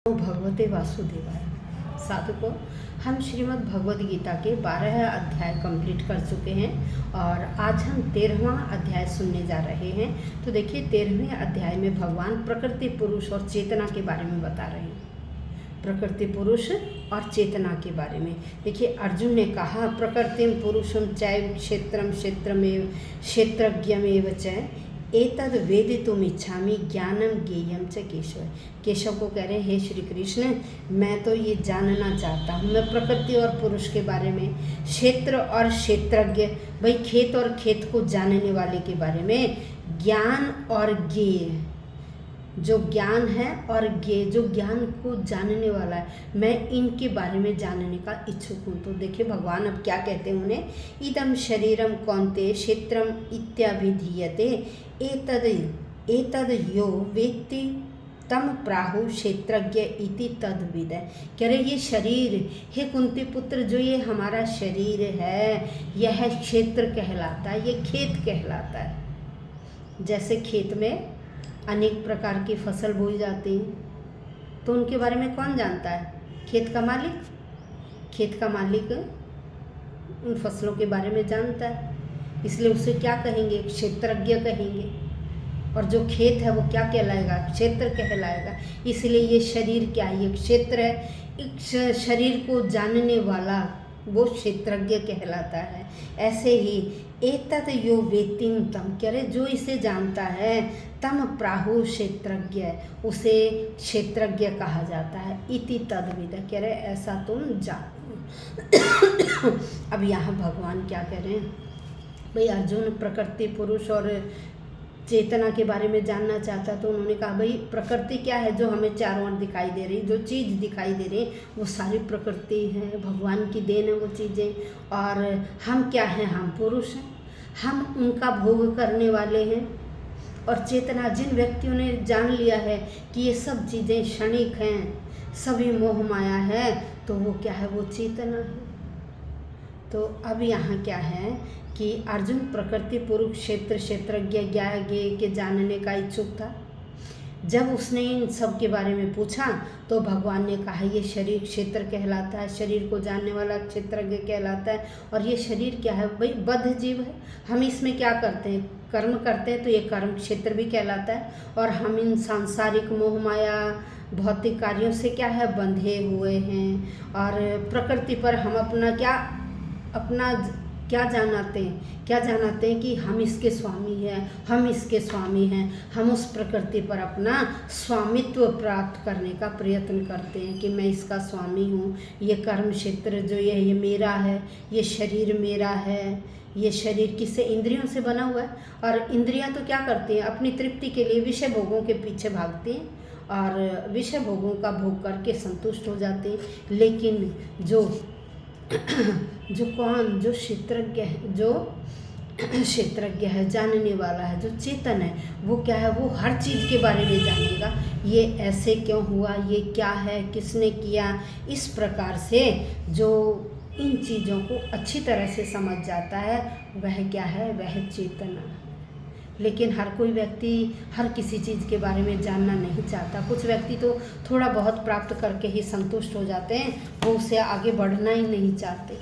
भगवते वासुदेवाय। साधकों, हम श्रीमद् भगवद गीता के 12 अध्याय कंप्लीट कर चुके हैं और आज हम 13वां अध्याय सुनने जा रहे हैं। तो देखिए, 13वें अध्याय में भगवान प्रकृति पुरुष और चेतना के बारे में बता रहे हैं। प्रकृति पुरुष और चेतना के बारे में देखिए, अर्जुन ने कहा प्रकृतिम पुरुषम चैव क्षेत्रम क्षेत्रमेव क्षेत्रज्ञमेव च एतद वेदितुम इच्छामि ज्ञानम ज्ञेयम च केशव। केशव को कह रहे हैं, हे श्री कृष्ण, मैं तो ये जानना चाहता हूँ, मैं प्रकृति और पुरुष के बारे में, क्षेत्र और क्षेत्रज्ञ, भाई खेत और खेत को जानने वाले के बारे में, ज्ञान और ज्ञेय, जो ज्ञान है और ज्ञेय, जो ज्ञान को जानने वाला है, मैं इनके बारे में जानने का इच्छुक हूँ। तो देखिए, भगवान अब क्या कहते हैं उन्हें, इदम शरीरम कौन्ते क्षेत्रम इत्याभिधीयते एतद यो वेत्ति तम प्राहु क्षेत्रज्ञ इति तद्विद। कह रहे ये शरीर, हे कुंती पुत्र, जो ये हमारा शरीर है, यह क्षेत्र कहलाता है, ये खेत कहलाता है। जैसे खेत में अनेक प्रकार की फसल बोई जाती है, तो उनके बारे में कौन जानता है? खेत का मालिक। खेत का मालिक उन फसलों के बारे में जानता है, इसलिए उसे क्या कहेंगे? क्षेत्रज्ञ कहेंगे। और जो खेत है वो क्या कहलाएगा? क्षेत्र कहलाएगा। इसलिए ये शरीर क्या है? ये क्षेत्र है। इस शरीर को जानने वाला वो क्षेत्रज्ञ कहलाता है। ऐसे ही एतत् यो वेत्तिं तम, कह रहे जो इसे जानता है, तम प्राहु क्षेत्रज्ञ, उसे क्षेत्रज्ञ कहा जाता है। इति तद्विद, कह रहे ऐसा तुम जानो। अब यहाँ भगवान क्या कह रहे हैं, भाई अर्जुन प्रकृति पुरुष और चेतना के बारे में जानना चाहता, तो उन्होंने कहा भाई प्रकृति क्या है? जो हमें चारों ओर दिखाई दे रही, जो चीज़ दिखाई दे रही वो सारी प्रकृति है, भगवान की देन है वो चीज़ें। और हम क्या हैं? हम पुरुष हैं, हम उनका भोग करने वाले हैं। और चेतना, जिन व्यक्तियों ने जान लिया है कि ये सब चीज़ें क्षणिक हैं, सभी मोह माया है, तो वो क्या है? वो चेतना है। तो अब यहाँ क्या है कि अर्जुन प्रकृति पुरुष क्षेत्र क्षेत्रज्ञ ज्ञेय के जानने का इच्छुक था। जब उसने इन सब के बारे में पूछा तो भगवान ने कहा ये शरीर क्षेत्र कहलाता है, शरीर को जानने वाला क्षेत्रज्ञ कहलाता है। और ये शरीर क्या है? भाई बद्ध जीव है, हम इसमें क्या करते हैं? कर्म करते हैं, तो ये कर्म क्षेत्र भी कहलाता है। और हम इन सांसारिक मोह माया भौतिक कार्यों से क्या है? बंधे हुए हैं। और प्रकृति पर हम अपना क्या जानते हैं कि हम इसके स्वामी हैं, हम इसके स्वामी हैं। हम उस प्रकृति पर अपना स्वामित्व प्राप्त करने का प्रयत्न करते हैं कि मैं इसका स्वामी हूँ। ये कर्म क्षेत्र जो ये मेरा है, ये शरीर मेरा है। ये शरीर किससे? इंद्रियों से बना हुआ है। और इंद्रियां तो क्या करती हैं? अपनी तृप्ति के लिए विषय भोगों के पीछे भागती हैं और विषय भोगों का भोग करके संतुष्ट हो जाती हैं। लेकिन जो क्षेत्रज्ञ है, जो क्षेत्रज्ञ है, जानने वाला है, जो चेतन है, वो क्या है? वो हर चीज़ के बारे में जानेगा। ये ऐसे क्यों हुआ, ये क्या है, किसने किया, इस प्रकार से जो इन चीज़ों को अच्छी तरह से समझ जाता है, वह क्या है? वह चेतना। लेकिन हर कोई व्यक्ति हर किसी चीज़ के बारे में जानना नहीं चाहता। कुछ व्यक्ति तो थोड़ा बहुत प्राप्त करके ही संतुष्ट हो जाते हैं, वो उससे आगे बढ़ना ही नहीं चाहते,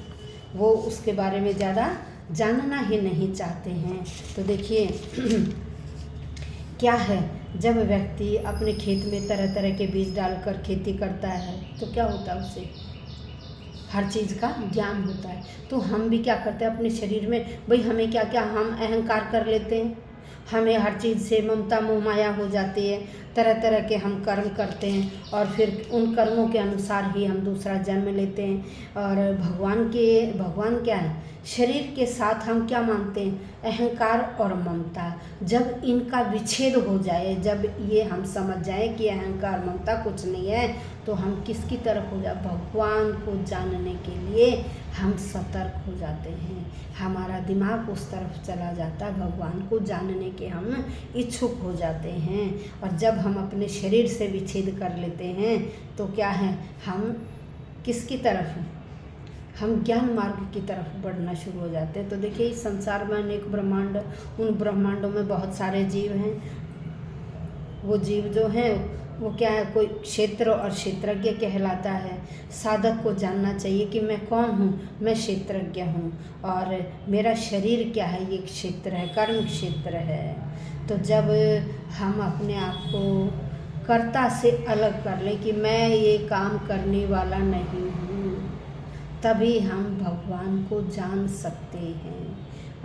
वो उसके बारे में ज़्यादा जानना ही नहीं चाहते हैं। तो देखिए क्या है, जब व्यक्ति अपने खेत में तरह तरह के बीज डालकर खेती करता है तो क्या होता है? उसे हर चीज़ का ज्ञान होता है। तो हम भी क्या करते हैं अपने शरीर में, भाई हमें क्या क्या हम अहंकार कर लेते हैं, हमें हर चीज़ से ममता मोह माया हो जाती है, तरह तरह के हम कर्म करते हैं और फिर उन कर्मों के अनुसार ही हम दूसरा जन्म लेते हैं। और भगवान क्या है? शरीर के साथ हम क्या मानते हैं? अहंकार और ममता। जब इनका विच्छेद हो जाए, जब ये हम समझ जाए कि अहंकार ममता कुछ नहीं है, तो हम किसकी तरफ हो जाए? भगवान को जानने के लिए हम सतर्क हो जाते हैं, हमारा दिमाग उस तरफ चला जाता है, भगवान को जानने के हम इच्छुक हो जाते हैं। और जब हम अपने शरीर से विच्छेद कर लेते हैं तो क्या है? हम किसकी तरफ? हम ज्ञान मार्ग की तरफ बढ़ना शुरू हो जाते हैं। तो देखिए, इस संसार में अनेक ब्रह्मांड, उन ब्रह्मांडों में बहुत सारे जीव हैं। वो जीव जो हैं वो क्या है, कोई क्षेत्र और क्षेत्रज्ञ कहलाता है। साधक को जानना चाहिए कि मैं कौन हूँ, मैं क्षेत्रज्ञ हूँ और मेरा शरीर क्या है, ये क्षेत्र है, कर्म क्षेत्र है। तो जब हम अपने आप को कर्ता से अलग कर लें कि मैं ये काम करने वाला नहीं हूँ, तभी हम भगवान को जान सकते हैं।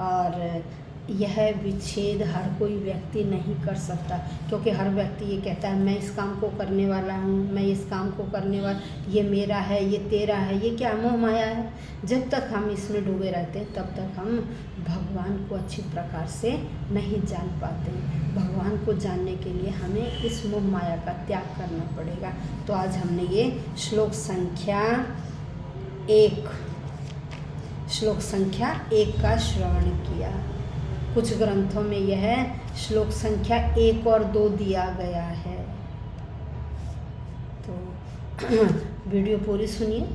और यह विच्छेद हर कोई व्यक्ति नहीं कर सकता, क्योंकि हर व्यक्ति ये कहता है मैं इस काम को करने वाला हूँ, मैं इस काम को करने वाला, ये मेरा है, ये तेरा है। ये क्या मोह माया है। जब तक हम इसमें डूबे रहते हैं तब तक हम भगवान को अच्छी प्रकार से नहीं जान पाते। भगवान को जानने के लिए हमें इस मोह माया का त्याग करना पड़ेगा। तो आज हमने ये श्लोक संख्या 1 का श्रवण किया। कुछ ग्रंथों में यह श्लोक संख्या 1 और 2 दिया गया है। तो वीडियो पूरी सुनिए।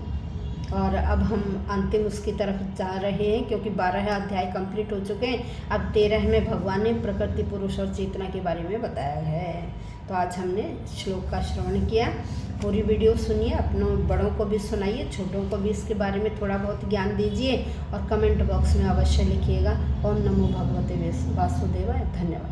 और अब हम अंतिम उसकी तरफ जा रहे हैं, क्योंकि 12 अध्याय कंप्लीट हो चुके हैं। अब 13 में भगवान ने प्रकृति, पुरुष और चेतना के बारे में बताया है। तो आज हमने श्लोक का श्रवण किया। पूरी वीडियो सुनिए, अपनों बड़ों को भी सुनाइए, छोटों को भी इसके बारे में थोड़ा बहुत ज्ञान दीजिए और कमेंट बॉक्स में अवश्य लिखिएगा। ओम नमो भगवते वासुदेवाय। धन्यवाद।